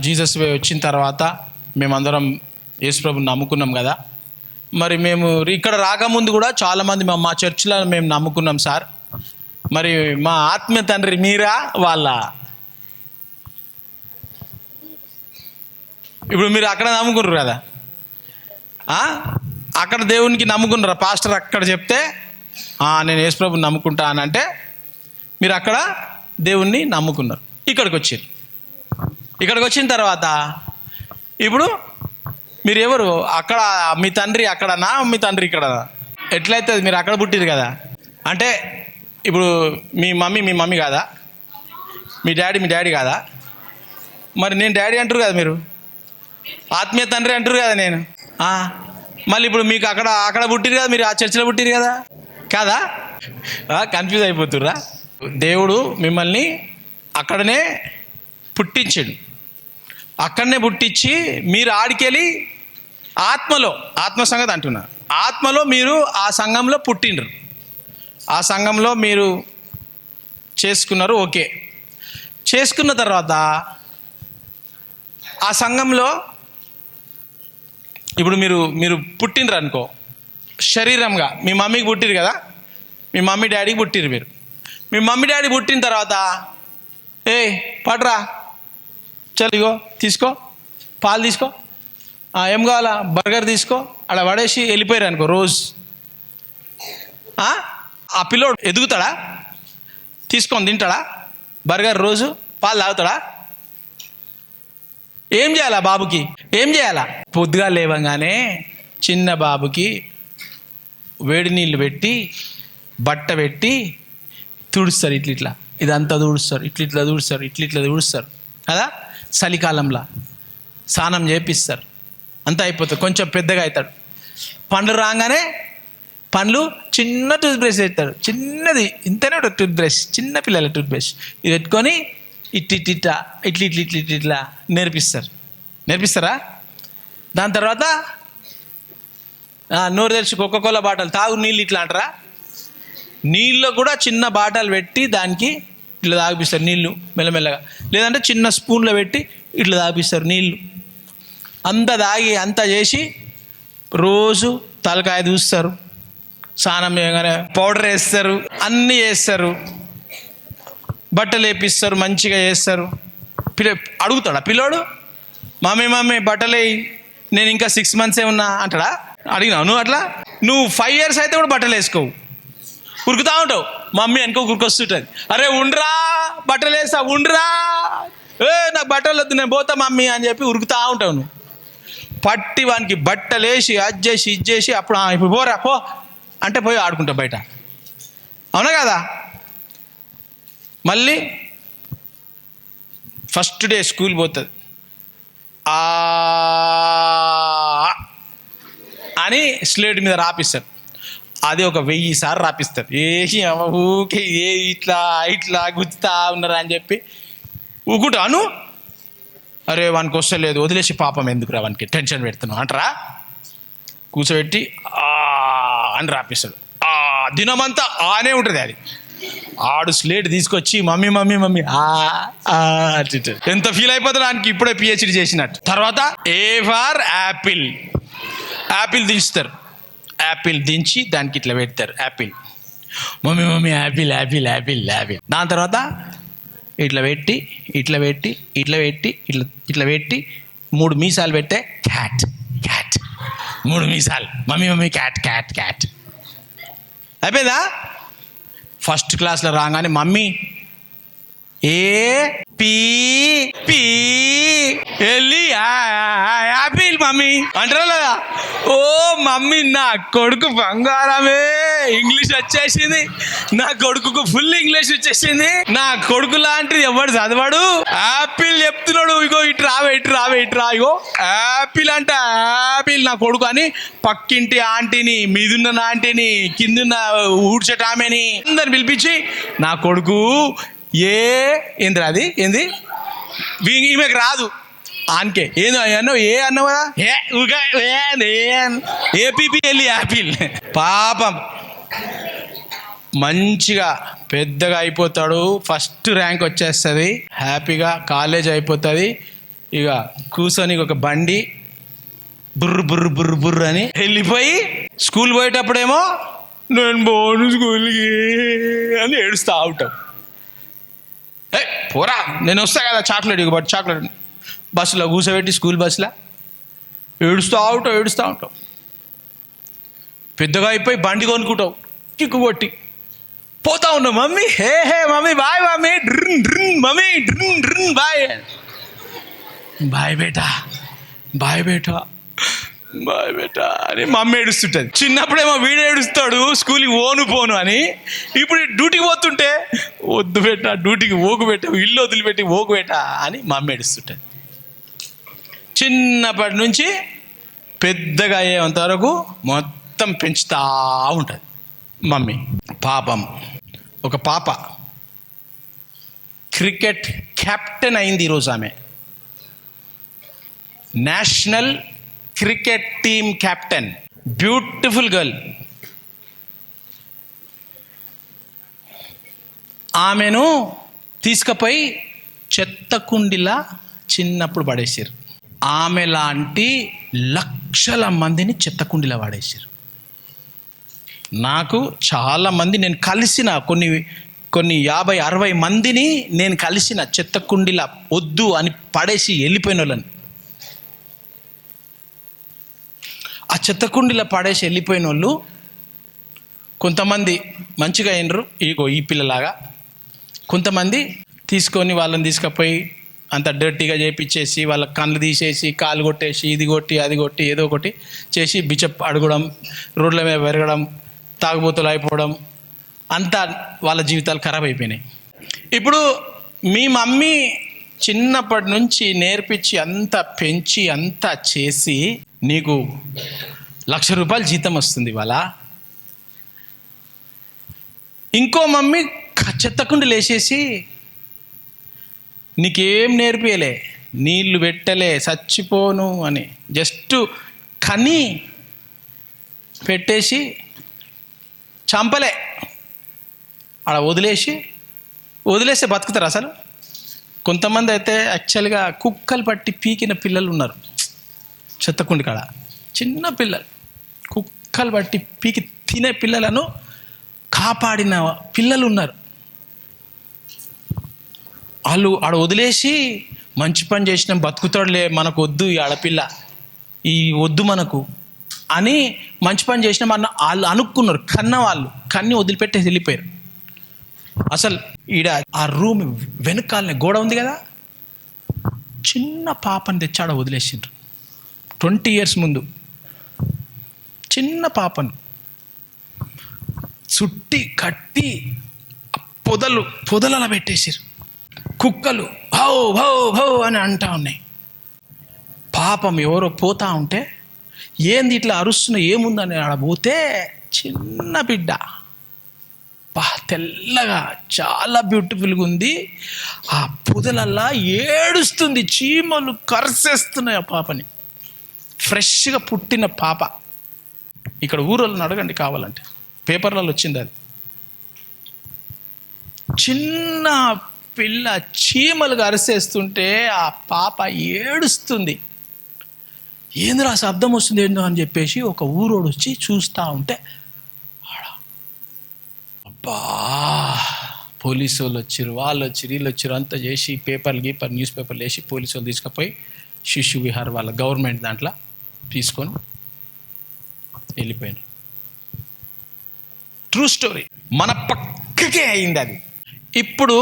Jesus వచ్చిన తర్వాత మేమందరం యేసుప్రభుని నమ్ముకున్నాం కదా. మరి మేము ఇక్కడ రాకముందు కూడా చాలామంది మా చర్చిలో మేము నమ్ముకున్నాం సార్. మరి మా ఆత్మీయ తండ్రి మీరా వాళ్ళ? ఇప్పుడు మీరు అక్కడ నమ్ముకున్నారు కదా, అక్కడ దేవునికి నమ్ముకున్నారా? పాస్టర్ అక్కడ చెప్తే నేను యేసుప్రభుని నమ్ముకుంటా అని అంటే మీరు అక్కడ దేవుణ్ణి నమ్ముకున్నారు. ఇక్కడికి వచ్చిన తర్వాత ఇప్పుడు మీరు ఎవరు? అక్కడ మీ తండ్రి అక్కడనా, మీ తండ్రి ఇక్కడనా? ఎట్లయితే మీరు అక్కడ పుట్టిరు కదా. అంటే ఇప్పుడు మీ మమ్మీ కాదా? మీ డాడీ కాదా? మరి నేను డాడీ అంటారు కదా, మీరు ఆత్మీయ తండ్రి అంటారు కదా నేను. మళ్ళీ ఇప్పుడు మీకు అక్కడ పుట్టిరు కదా, మీరు ఆ చర్చిలో పుట్టిరు కదా కాదా? కన్ఫ్యూజ్ అయిపోతుర్రా? దేవుడు మిమ్మల్ని అక్కడనే పుట్టించాడు. అక్కడనే పుట్టించి మీరు ఆడికెళ్ళి ఆత్మ సంగతి అంటున్నా, ఆత్మలో మీరు ఆ సంఘంలో పుట్టిండ్రు, ఆ సంఘంలో మీరు చేసుకున్నారు. ఓకే, చేసుకున్న తర్వాత ఆ సంఘంలో ఇప్పుడు మీరు పుట్టిండ్రు అనుకో, శరీరంగా మీ మమ్మీకి పుట్టిరు కదా, మీ మమ్మీ డాడీకి పుట్టిరు. మీ మమ్మీ డాడీ పుట్టిన తర్వాత పడరా చలిగో తీసుకో, పాలు తీసుకో, ఏం కావాలా బర్గర్ తీసుకో, అలా పడేసి వెళ్ళిపోయారు అనుకో. రోజు ఆ పిల్లోడు ఎదుగుతాడా? తీసుకొని తింటాడా బర్గర్? రోజు పాలు తాగుతాడా? ఏం చేయాలా బాబుకి? ఏం చేయాలా? పొద్దుగా లేవగానే చిన్న బాబుకి వేడి నీళ్ళు పెట్టి బట్ట పెట్టి తుడుస్తారు. ఇట్లా ఇదంతా తుడుస్తారు, ఇట్లా తుడుస్తారు కదా. చలికాలంలో స్నానం చేపిస్తారు, అంతా అయిపోతుంది. కొంచెం పెద్దగా అవుతాడు, పండ్లు రాగానే చిన్న టూత్ బ్రష్ పెడతాడు, చిన్నది ఇంతనే టూత్ బ్రష్, చిన్న పిల్లల టూత్ బ్రష్ ఇది పెట్టుకొని ఇట్లా నేర్పిస్తారా? దాని తర్వాత నోరు తెరిచి కోకోకోలా బాటలు తాగు, నీళ్ళు ఇట్లా అంటారా? నీళ్ళు కూడా చిన్న బాటలు పెట్టి దానికి ఇట్లా తాగిపిస్తారు నీళ్ళు మెల్లమెల్లగా, లేదంటే చిన్న స్పూన్లో పెట్టి ఇట్లా తాగిపిస్తారు నీళ్ళు. అంతా చేసి రోజు తలకాయ దూస్తారు, స్నానం చేయగానే పౌడర్ వేస్తారు, అన్నీ వేస్తారు, బట్టలు వేపిస్తారు, మంచిగా చేస్తారు. అడుగుతాడా పిల్లోడు? మమ్మీ బట్టలే, నేను ఇంకా 6 months ఉన్నా అంటాడా? అడిగినావు నువ్వు? అట్లా నువ్వు 5 years అయితే కూడా బట్టలు వేసుకోవు, ఉరుకుతా ఉంటావు. మమ్మీ అనుకో ఉరికొస్తుంటుంది, అరే ఉండ్రా బట్టలు వేస్తా, ఉండ్రా నాకు బట్టలు వద్దు నేను పోతా మమ్మీ అని చెప్పి ఉరుకుతా ఉంటావు. నువ్వు పట్టి వానికి బట్టలు వేసి అది చేసి ఇది చేసి అప్పుడు ఇప్పుడు పోరా పో అంటే పోయి ఆడుకుంటావు బయట, అవునా కదా? మళ్ళీ ఫస్ట్ డే స్కూల్ పోతుంది అని స్లేట్ మీద రాపిస్తారు. అది ఒక 1000 సార్లు రాపిస్తారు. వేసి ఊకే ఇట్లా గుచ్చుతా ఉన్నారు అని చెప్పి ఊకుంటాను. అరే వానికి వస్తలేదు, వదిలేసి పాపం ఎందుకురా వానికి టెన్షన్ పెడుతున్నావు అంటారా? కూర్చోబెట్టి అని రాపిస్తాడు. దినమంతా ఆనే ఉంటుంది. అది ఆడు స్లేట్ తీసుకొచ్చి మమ్మీ ఎంత ఫీల్ అయిపోతాడు దానికి, ఇప్పుడే PhD చేసినట్టు. తర్వాత A for యాపిల్ దించుతారు. యాపిల్ దించి దానికి ఇట్లా పెడతారు. Apple mummy Apple. దాని తర్వాత ఇట్లా పెట్టి 3 మీసాలు పెట్టే క్యాట్ 3 మీసాలు మమ్మీ క్యాట్ అయిపోయిందా? ఫస్ట్ క్లాస్లో రాగానే మమ్మీ వెళ్ళి యాపిల్ మమ్మీ అంటారా లేదా? ఓ మమ్మీ నా కొడుకు బంగారమే, ఇంగ్లీష్ వచ్చేసింది, నా కొడుకు ఫుల్ ఇంగ్లీష్ వచ్చేసింది, నా కొడుకు లాంటిది ఎవడు చదవాడు, యాపిల్ చెప్తున్నాడు, ఇగో ఇటు రావే ఇగో యాపిల్ అంట యాపిల్ నా కొడుకు అని పక్కింటి ఆంటీని, మీదున్న ఆంటీని, కిందున్న ఊడ్చటామని అందరిని పిలిపించి నా కొడుకు ఏంది అది ఏంది ఈమెకు రాదు ఆన్కే ఏదో అన్నావు అన్నావు కదా ఏపీపీ యాపిల్. పాపం మంచిగా పెద్దగా అయిపోతాడు, ఫస్ట్ ర్యాంక్ వచ్చేస్తుంది, హ్యాపీగా కాలేజ్ అయిపోతుంది, ఇక కూర్చొని ఒక బండి బుర్రు బుర్రు బుర్రు బుర్రు అని వెళ్ళిపోయి స్కూల్ పోయేటప్పుడేమో నేను పోను స్కూల్కి అని ఏడుస్తూ ఉంటాం. పోరా నేను వస్తా కదా చాక్లెట్ ఇవ్వబట్టి చాక్లెట్ బస్సులో కూర్చోబెట్టి స్కూల్ బస్సులో ఏడుస్తూ ఉంటాం. పెద్దగా అయిపోయి బండి కొనుక్కుంటావు కిక్కు కొట్టి పోతా ఉన్నావు. Mummy hey hey mummy bye mummy డ్రిన్ డ్రిన్ మమ్మీ డ్రిన్ డ్రిన్ బాయ్ బాయ్ బేటా బాయ్ బేటా బాయ్ బేటా అని మమ్మీ ఏడుస్తుంటుంది. చిన్నప్పుడేమో వీడు ఏడుస్తాడు స్కూల్కి పోను అని. ఇప్పుడు డ్యూటీకి పోతుంటే వద్దు బేటా డ్యూటీకి ఓకు పెట్టా ఇల్లు వదిలిపెట్టి ఓకు బేటా అని మమ్మీ ఏడుస్తుంటుంది. చిన్నప్పటి నుంచి పెద్దగా అయ్యేంత వరకు మొత్తం పెంచుతూ ఉంటుంది మమ్మీ. పాపం ఒక పాప క్రికెట్ కెప్టెన్ అయింది ఈరోజు. ఆమె national cricket team captain, beautiful girl. ఆమెను తీసుకుపోయి చెత్త కుండిలా చిన్నప్పుడు పడేసారు. ఆమె లాంటి లక్షల మందిని చెత్త కుండిలా పడేసారు. నాకు చాలామంది నేను కలిసిన కొన్ని 50-60 మందిని నేను కలిసిన చెత్త కుండిలా వద్దు అని పడేసి వెళ్ళిపోయిన వాళ్ళని. ఆ చెత్త కుండిలా పడేసి వెళ్ళిపోయిన వాళ్ళు కొంతమంది మంచిగా అయినరు, ఈ పిల్లలాగా. కొంతమంది తీసుకొని వాళ్ళని తీసుకుపోయి అంత డర్టీగా చేపించేసి వాళ్ళ కళ్ళు తీసేసి కాలు కొట్టేసి ఇది కొట్టి అది కొట్టి ఏదో ఒకటి చేసి బిచప్ అడగడం, రోడ్ల మీద పెరగడం, తాగుబోతులు అయిపోవడం, అంతా వాళ్ళ జీవితాలు ఖరాబ్ అయిపోయినాయి. ఇప్పుడు మీ మమ్మీ చిన్నప్పటి నుంచి నేర్పించి అంతా పెంచి అంతా చేసి నీకు ₹1,00,000 జీతం వస్తుంది ఇవాళ. ఇంకో మమ్మీ చెత్తకుండి లేచేసి నీకేం నేర్పియలే, నీళ్లు పెట్టలే, చచ్చిపోను అని జస్ట్ కని పెట్టేసి చంపలే అలా వదిలేస్తే బతుకుతారు అసలు. కొంతమంది అయితే యాక్చువల్గా కుక్కలు పట్టి పీకిన పిల్లలు ఉన్నారు చెత్తకుండి కాడ. చిన్న పిల్లలు కుక్కలు పట్టి పీకి తినే పిల్లలను కాపాడిన పిల్లలు ఉన్నారు. వాళ్ళు ఆడ వదిలేసి మంచి పని చేసినాం బతుకుతాడులే, మనకు వద్దు ఈ ఆడపిల్ల, ఈ వద్దు మనకు అని మంచి పని చేసినాం అన్న వాళ్ళు అనుకున్నారు. కన్ని వదిలిపెట్టేసి వెళ్ళిపోయారు. అసలు ఈడ ఆ రూమ్ వెనకాలనే గోడ ఉంది కదా, చిన్న పాపని తెచ్చాడ వదిలేసిండ్రు 20 years ముందు. చిన్న పాపను చుట్టి కట్టి పొదలలా పెట్టేసారు. కుక్కలు భౌ భౌ భౌ అని అంటా ఉన్నాయి. పాపం ఎవరో పోతా ఉంటే ఏంది ఇట్లా అరుస్తున్నా ఏముందని ఆడ పోతే చిన్న బిడ్డ తెల్లగా చాలా బ్యూటిఫుల్గా ఉంది. ఆ పొదలల్లా ఏడుస్తుంది, చీమలు కరిసేస్తున్నాయి ఆ పాపని. ఫ్రెష్గా పుట్టిన పాప. ఇక్కడ ఊరోళ్ళని అడగండి కావాలంటే, పేపర్లలో వచ్చింది అది. చిన్న పిల్ల చీమలు కరిసేస్తుంటే ఆ పాప ఏడుస్తుంది. ఏందిరా శబ్దం వస్తుంది ఏందో అని చెప్పేసి ఒక ఊరోడు వచ్చి చూస్తూ ఉంటే అబ్బా పోలీసు వాళ్ళు వచ్చారు, వాళ్ళు వచ్చారు, వీళ్ళు వచ్చారు, అంతా చేసి న్యూస్ పేపర్లు వేసి పోలీసు వాళ్ళు తీసుకుపోయి శిశు విహార్ వాళ్ళ గవర్నమెంట్ దాంట్లో తీసుకొని వెళ్ళిపోయారు. ట్రూ స్టోరీ, మన పక్కకే అయింది అది. ఇప్పుడు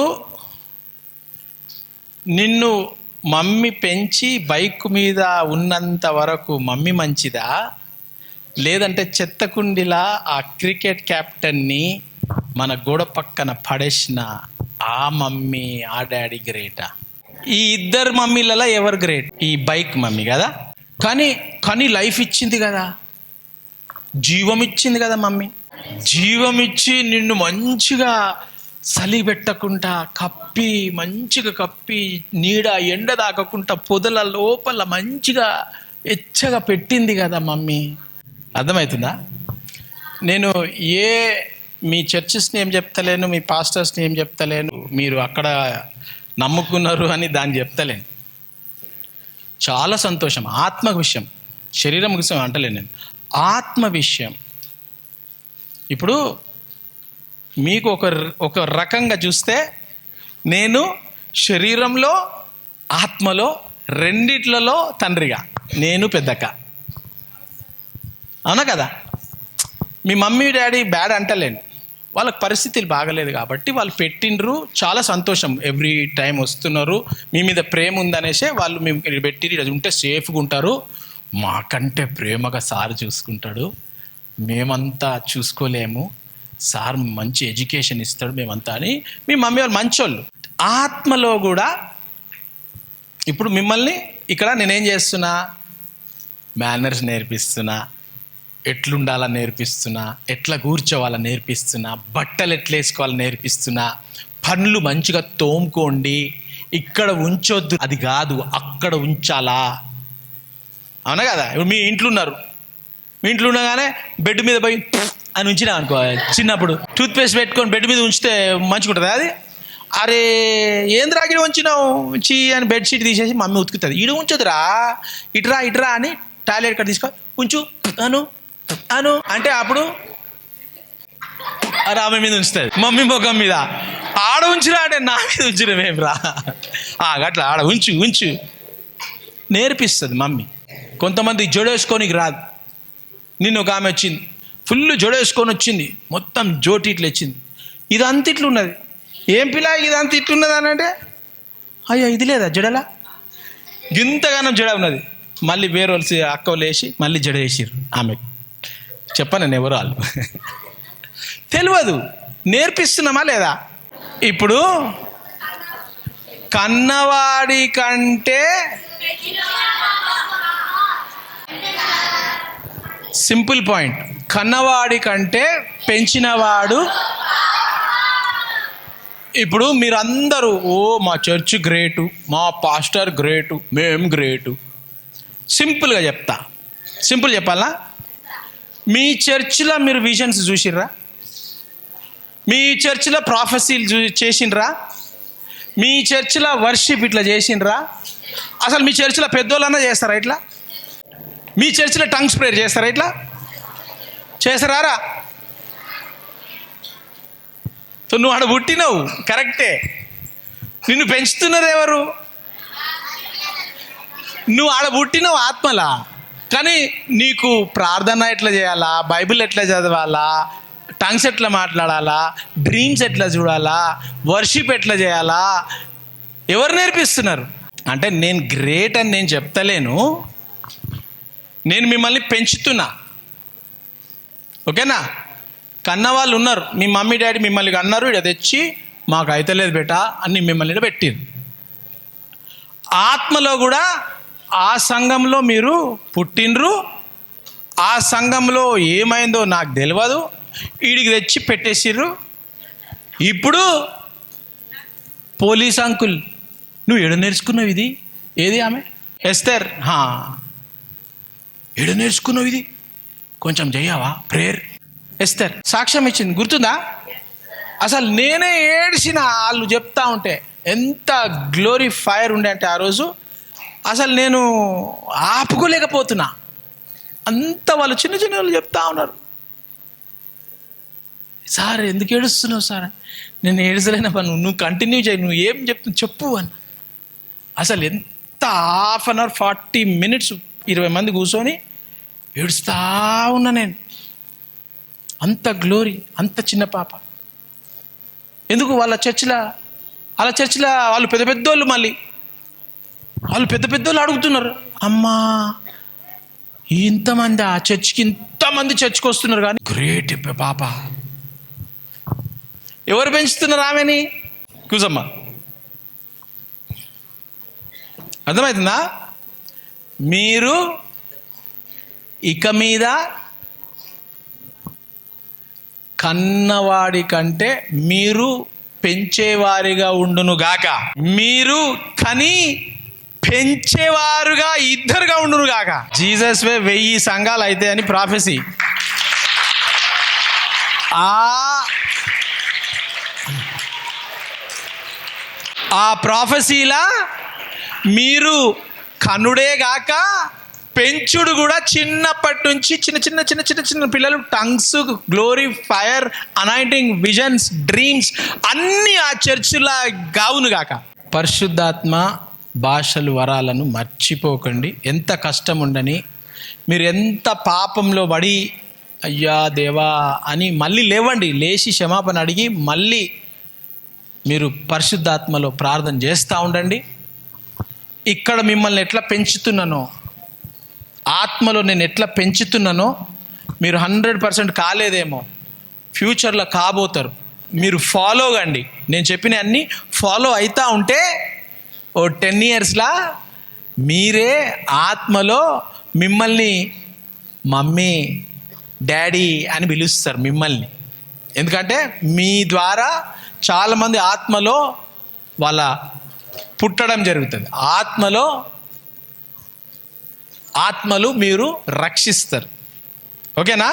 నిన్ను మమ్మీ పెంచి బైక్ మీద ఉన్నంత వరకు మమ్మీ మంచిదా, లేదంటే చెత్తకుండిలా ఆ క్రికెట్ కెప్టెన్ని మన గోడ పక్కన పడేసిన ఆ మమ్మీ ఆ డాడీ గ్రేటా? ఈ ఇద్దరు మమ్మీలలో ఎవరు గ్రేట్? ఈ బైక్ మమ్మీ కదా. కానీ లైఫ్ ఇచ్చింది కదా, జీవం ఇచ్చింది కదా మమ్మీ. జీవం ఇచ్చి నిన్ను మంచిగా చలి పెట్టకుండా మంచిగా కప్పి నీడ ఎండ తాకకుండా పొదల లోపల మంచిగా ఎచ్చగా పెట్టింది కదా మమ్మీ. అర్థమవుతుందా? నేను మీ చర్చెస్ని ఏం చెప్తలేను, మీ పాస్టర్స్ని ఏం చెప్తలేను, మీరు అక్కడ నమ్ముకున్నారు అని దాన్ని చెప్తలేను. చాలా సంతోషం. ఆత్మ విషయం, శరీరం విషయం అంటలేను నేను, ఆత్మ విషయం. ఇప్పుడు మీకు ఒక రకంగా చూస్తే నేను శరీరంలో ఆత్మలో రెండిట్లలో తండ్రిగా, నేను పెద్దక్క. అవునా కదా? మీ మమ్మీ డాడీ బ్యాడ్ అంటలేను, వాళ్ళకి పరిస్థితులు బాగలేదు కాబట్టి వాళ్ళు పెట్టిండ్రు, చాలా సంతోషం. ఎవ్రీ టైం వస్తున్నారు, మీ మీద ప్రేమ ఉందనేసే వాళ్ళు మేము పెట్టి అది ఉంటే సేఫ్గా ఉంటారు. మాకంటే ప్రేమగా సార్ చూసుకుంటాడు, మేమంతా చూసుకోలేము, సార్ మంచి ఎడ్యుకేషన్ ఇస్తాడు మేమంతా అని మీ మమ్మీ వాళ్ళు మంచోళ్ళు. ఆత్మలో కూడా ఇప్పుడు మిమ్మల్ని ఇక్కడ నేనేం చేస్తున్నా, మేనర్స్ నేర్పిస్తున్నా, ఎట్లుండాలని నేర్పిస్తున్నా, ఎట్లా కూర్చోవాలని నేర్పిస్తున్నా, బట్టలు ఎట్లా వేసుకోవాలని నేర్పిస్తున్నా, పనులు మంచిగా తోముకోండి, ఇక్కడ ఉంచొద్దు, అది కాదు అక్కడ ఉంచాలా. అవునా కదా? ఇప్పుడు మీ ఇంట్లో ఉన్నారు, మీ ఇంట్లో ఉండగానే బెడ్ మీద పోయి అని ఉంచినా అనుకో, చిన్నప్పుడు టూత్పేస్ట్ పెట్టుకొని బెడ్ మీద ఉంచితే మంచిగా ఉంటుంది అది. అరే ఏంద్రా ఇక్కడ ఉంచినావు చీ అని బెడ్షీట్ తీసేసి మమ్మీ ఉతుకుతుంది. ఈడు ఉంచదురా, ఇట్రా అని టాయిలెట్ కట్ తీసుకో ఉంచు అను అంటే అప్పుడు అరే ఆమె మీద ఉంచుతుంది, మమ్మీ ముఖం మీద. ఆడ ఉంచురా అంటే నా మీద ఉంచినవేం రా, అట్లా ఆడ ఉంచు నేర్పిస్తుంది మమ్మీ. కొంతమంది జడేసుకోనికి రాదు. నిన్న ఒక ఆమె వచ్చింది, ఫుల్ జడేసుకొని వచ్చింది, మొత్తం జోటి ఇట్లా వచ్చింది, ఇదంతా ఇట్లా ఉన్నది. ఏం పిల్ల ఇదంతా ఇట్లున్నది అని అంటే, అయ్యో ఇది లేదా జడలా, ఇంతగానం జడ ఉన్నది. మళ్ళీ వేరే వాళ్ళు అక్క వాళ్ళు వేసి మళ్ళీ జడ వేసిర్రు ఆమె. చెప్పను నేను ఎవరు వాళ్ళు తెలియదు, నేర్పిస్తున్నామా లేదా? ఇప్పుడు కన్నవాడి కంటే సింపుల్ పాయింట్, కన్నవాడి కంటే పెంచినవాడు. ఇప్పుడు మీరందరూ మా చర్చ్ గ్రేటు, మా పాస్టర్ గ్రేటు, మేం గ్రేటు. సింపుల్గా చెప్తా, సింపుల్ చెప్పాలా? మీ చర్చిలో మీరు విజన్స్ చూసిర్రా? మీ చర్చిలో ప్రాఫెసీలు చేసిండ్రా? మీ చర్చిలో వర్షిప్ ఇట్లా చేసిండ్రా? అసలు మీ చర్చిలో పెద్దోళ్ళన్నా చేస్తారా ఇట్లా? మీ చర్చిలో టంగ్స్ ప్రేయర్ చేస్తారా ఇట్లా? చేస్తారా? నువ్వు ఆడ పుట్టినవు కరెక్టే, నిన్ను పెంచుతున్నారు ఎవరు? నువ్వు ఆడ పుట్టినవు ఆత్మలా, కానీ నీకు ప్రార్థన ఎట్లా చేయాలా, బైబిల్ ఎట్లా చదవాలా, టంగ్స్ ఎట్లా మాట్లాడాలా, డ్రీమ్స్ ఎట్లా చూడాలా, వర్షిప్ ఎట్లా చేయాలా ఎవరు నేర్పిస్తున్నారు? అంటే నేను గ్రేట్ అని నేను చెప్తలేను, నేను మిమ్మల్ని పెంచుతున్నా. ఓకేనా? కన్నవాళ్ళు ఉన్నారు, మీ మమ్మీ డాడీ మిమ్మల్ని అన్నారు, ఇక్కడ తెచ్చి మాకు అయితలేదు బేటా అని మిమ్మల్ని ఇక్కడ పెట్టింది. ఆత్మలో కూడా ఆ సంఘంలో మీరు పుట్టినరు, ఆ సంఘంలో ఏమైందో నాకు తెలియదు, వీడికి తెచ్చి పెట్టేసిర్రు. ఇప్పుడు పోలీస్ అంకుల్ నువ్వు ఎడ నేర్చుకున్నావు ఇది, ఏది ఆమె ఎస్తర్, ఎడ నేర్చుకున్నావు ఇది, కొంచెం చెయ్యవా ప్రేయర్. ఎస్తర్ సాక్ష్యం ఇచ్చింది, గుర్తుందా? అసలు నేనే ఏడ్చిన వాళ్ళు చెప్తా ఉంటే, ఎంత గ్లోరీ ఫైర్ ఉండే అంటే ఆ రోజు అసలు నేను ఆపుకోలేకపోతున్నా. అంత వాళ్ళు చిన్న చిన్న వాళ్ళు చెప్తా ఉన్నారు, సార్ ఎందుకు ఏడుస్తున్నావు సార్? నేను ఏడ్చలేనా పని, నువ్వు కంటిన్యూ చేయి, నువ్వు ఏం చెప్తున్నావు చెప్పు అని. అసలు ఎంత 1/2 hour 40 minutes 20 మంది కూర్చొని ఏడుస్తా ఉన్నా నేను. అంత గ్లోరీ, అంత చిన్న పాప. ఎందుకు? వాళ్ళ చర్చిలో వాళ్ళు పెద్ద పెద్దోళ్ళు, మళ్ళీ వాళ్ళు పెద్ద పెద్దోళ్ళు అడుగుతున్నారు, అమ్మా ఇంతమంది ఆ చర్చికి, ఇంతమంది చర్చికి వస్తున్నారు, కానీ గ్రేట్ పాప. ఎవరు పెంచుతున్నారు ఆమెని? కూసమ్మా, అర్థమవుతుందా? మీరు ఇక మీద కన్నవాడి కంటే మీరు పెంచేవారిగా ఉండును గాక, మీరు కని పెంచేవారుగా ఇద్దరుగా ఉండును గాక. జీసస్ వే 1000 సంఘాలు అయితే అని ప్రాఫెసీ. ఆ ప్రాఫెసీలా మీరు కనుడే గాక పెంచుడు కూడా చిన్నప్పటి నుంచి చిన్న చిన్న చిన్న చిన్న చిన్న పిల్లలు tongues, glory, fire, anointing, visions, dreams అన్నీ ఆ చర్చిలా గావును గాక. పరిశుద్ధాత్మ భాషలు వరాలను మర్చిపోకండి. ఎంత కష్టం ఉండని, మీరు ఎంత పాపంలో పడి అయ్యా దేవా అని మళ్ళీ లేవండి, లేచి క్షమాపణ అడిగి మళ్ళీ మీరు పరిశుద్ధాత్మలో ప్రార్థన చేస్తూ ఉండండి. ఇక్కడ మిమ్మల్ని ఎట్లా పెంచుతున్నానో, ఆత్మలో నేను ఎట్లా పెంచుతున్నానో మీరు 100% కాలేదేమో, ఫ్యూచర్లో కాబోతారు. మీరు ఫాలో కండి, నేను చెప్పిన అన్నీ ఫాలో అవుతూ ఉంటే ఓ 10 yearsలా మీరే ఆత్మలో మిమ్మల్ని మమ్మీ, డాడీ అని పిలుస్తారు మిమ్మల్ని. ఎందుకంటే మీ ద్వారా చాలామంది ఆత్మలో వాళ్ళ పుట్టడం జరుగుతుంది. ఆత్మలు మీరు రక్షిస్తారు. ఓకేనా?